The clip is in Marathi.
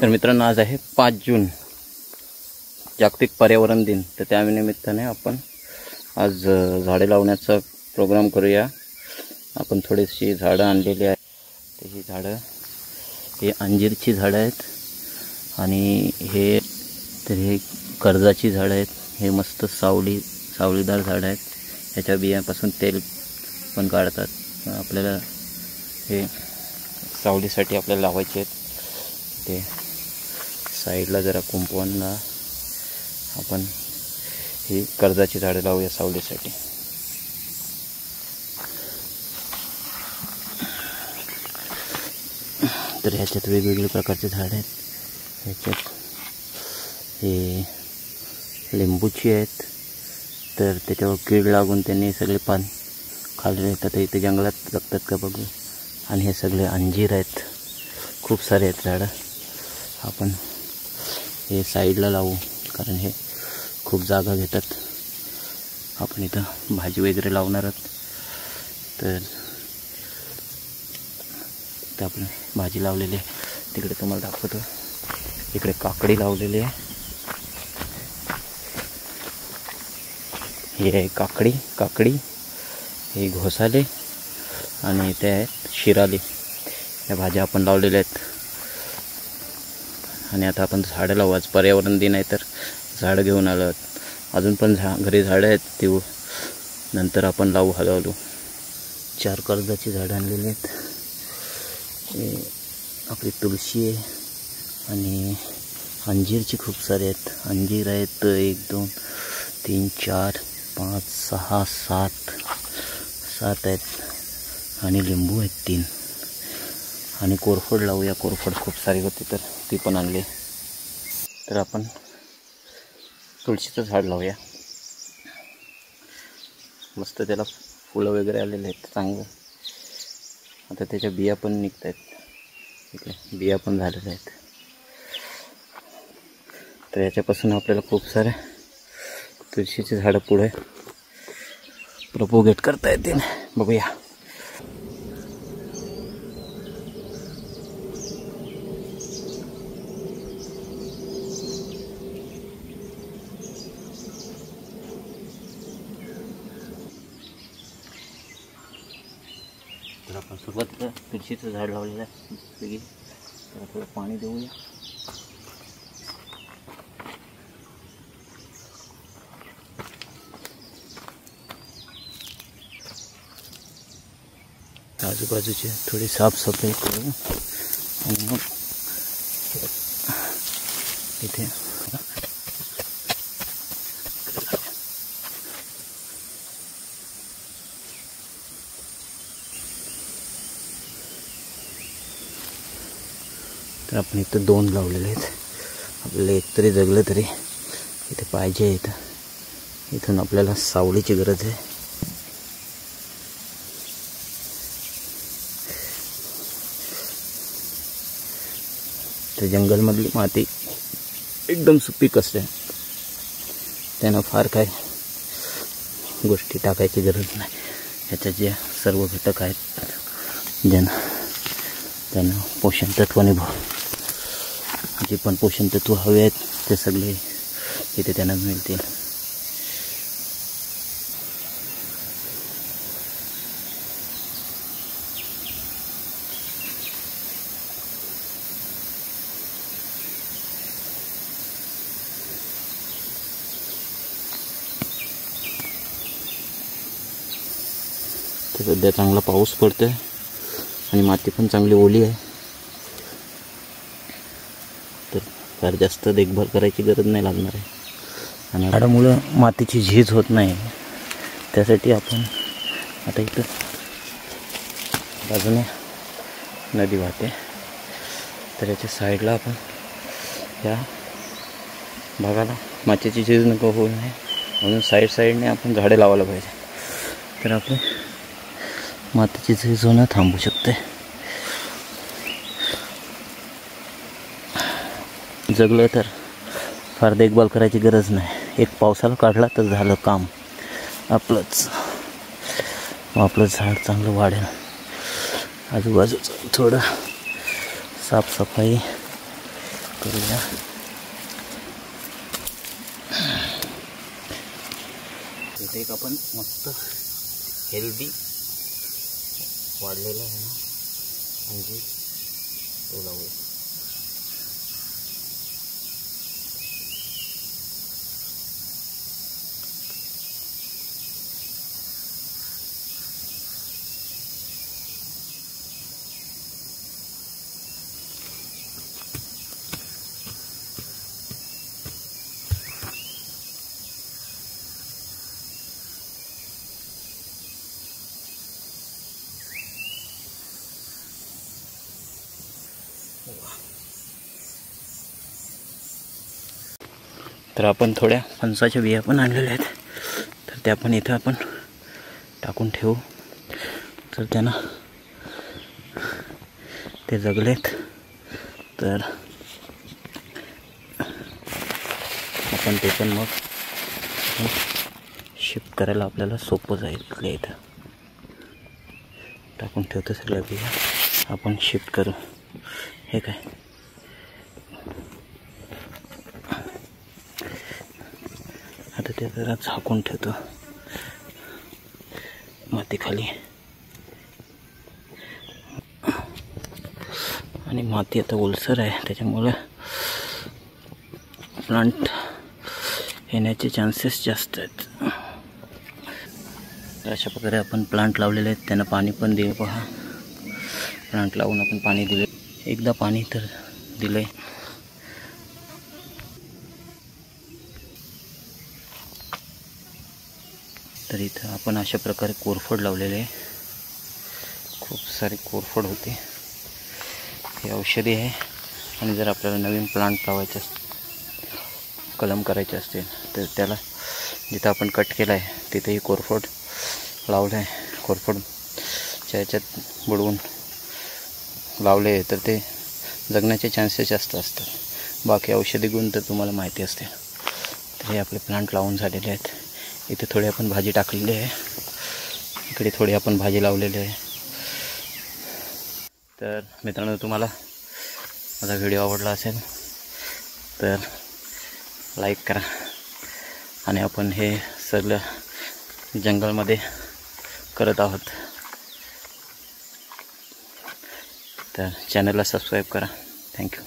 तर मित्रांनो, आज आहे 5 जून, जागतिक पर्यावरण दिन. तर त्या निमित्ताने आपण आज झाडे लावण्याचा प्रोग्राम करूया. आपण थोडीशी झाडं आणलेली आहेत. तर ही झाडं हे अंजीरची झाडं आहेत आणि हे कर्जाची झाडं आहेत. हे मस्त सावलीदार झाडं आहेत. ह्याच्या बियांपासून तेल पण काढतात. आपल्याला हे सावलीसाठी आपल्याला लावायचे आहेत. ते साईडला जरा कुंपवांना आपण ही कर्जाची झाडं लावूया सावलीसाठी. तर ह्याच्यात वेगवेगळे प्रकारचे झाडं आहेत. ह्याच्यात हे लिंबूची आहेत. तर त्याच्यावर कीड लागून त्यांनी सगळे पान खाल्ले येतात. इथे जंगलात जगतात का बघू. आणि हे सगळे अंजीर आहेत. खूप सारे आहेत झाडं. आपण हे साईडला लावू कारण हे खूप जागा घेतात. आपण इथं भाजी वगैरे लावणार आहोत. तर आपण भाजी लावलेली आहे. तिकडे तुम्हाला दाखवतो. इकडे काकडी लावलेली आहे. ही आहे काकडी हे घोसाले आणि ते आहेत शिराले. या भाज्या आपण लावलेल्या आहेत. आणि आता आपण झाडं लावू. आज पर्यावरण दिन आहे तर झाडं घेऊन आलो आहोत. अजून पण घरी झाडं आहेत. ती नंतर आपण लावू हळूहळू. 4 कर्जाची झाडं आणलेली आहेत. आपली तुळशी आहे आणि अंजीरची खूप सारे आहेत. अंजीर आहेत 1 2 3 4 5 6 7 आहेत. आणि लिंबू आहेत 3. आणि कोरफड लावूया. कोरफड खूप सारी होती तर ती पण आणली. तर आपण तुळशीचं झाड लावूया. मस्त त्याला फुलं वगैरे आलेले आहेत चांगलं. आता त्याच्या बिया पण निघत आहेत. इकडे बिया पण झालेल्या आहेत. तर याच्यापासून आपल्याला खूप सारे तुळशीचे झाडं पुढे प्रोपोगेट करता येतील. बघूया. तर आपण सुरुवातीला तुळशीचं झाड लावलेलं आहे. त्याला थोडं पाणी देऊया. आजूबाजूची थोडी साफसफाई करू आणि मग इथे तर आपण इथं 2 लावलेले आहेत. आपल्याला एक तरी जगलं तरी इथे पाहिजे. इथून आपल्याला सावलीची गरज आहे. तर जंगलमधली माती एकदम सुपीक असते. त्यांना फार काय गोष्टी टाकायची गरज नाही. ह्याच्यात जे सर्व घटक आहेत त्यांना पोषण तत्वाने जे पण पोषण तत्व हवे आहेत ते सगळे इथे त्यांना मिळतील. तर सध्या चांगला पाऊस पडतोय आणि माती पण चांगली ओली आहे. तर फार जास्त देखभाल करायची गरज नाही लागणार आहे. आणि झाडामुळं मातीची झीज होत नाही. त्यासाठी आपण आता इथं बाजूने नदी वाहते. तर याच्या साईडला आपण या भागाला मातीची झीज नको होऊ नये म्हणून साईडने आपण झाडे लावायला पाहिजे. तर आपण मातीची झीज होणं थांबू शकते. जगलं तर फार देखभाल करायची गरज नाही. एक पावसाला काढला तर झालं काम आपलंच. आपलं झाड चांगलं वाढेल. आजूबाजूचं थोडं साफसफाई करूया. इथे एक आपण मस्त हेल्दी वाढलेला आहे ना अंजीर तो लावूया. तर आपण थोड्या फणसाच्या बिया पण आणलेल्या आहेत, तर त्या पण इथं आपण टाकून ठेवू. तर त्यांना ते जगलेत तर आपण ते पण मग शिफ्ट करायला आपल्याला सोपं जाईल. इथं टाकून ठेवतो सगळ्या बिया, आपण शिफ्ट करू. हे काय आता ते जरा झाकून ठेवतो मातीखाली. आणि माती आता ओलसर आहे त्याच्यामुळे प्लांट येण्याचे चान्सेस जास्त आहेत. अशा प्रकारे आपण प्लांट लावलेले आहेत, त्यांना पाणी पण दिले. पहा, प्लांट लावून आपण पाणी दिले. एकदा पाणी तर दिले. तर इथं आपण अशा प्रकारे कोरफड लावलेले आहे. खूप सारी कोरफड होते. हे औषधी आहे. आणि जर आपल्याला नवीन प्लांट लावायचे कलम करायचे असतील तर त्याला जिथं आपण कट केला आहे तिथेही कोरफड लावलं आहे. कोरफडच्या ह्याच्यात बुडवून लावले तर ते जगण्याचे चान्सेस जास्त असतात. बाकी औषधी गुण तर तुम्हाला माहिती असते. तर हे आपले प्लांट लावून झालेले आहेत. इथे थोडी आपण भाजी टाकलेली आहे, इकडे थोडी आपण भाजी लावलेली आहे. तर मित्रांनो, तुम्हाला माझा व्हिडिओ आवडला असेल तर लाईक करा. आणि आपण हे सगळं जंगलमध्ये करत आहोत, तर चॅनलला सबस्क्राईब करा. थँक्यू.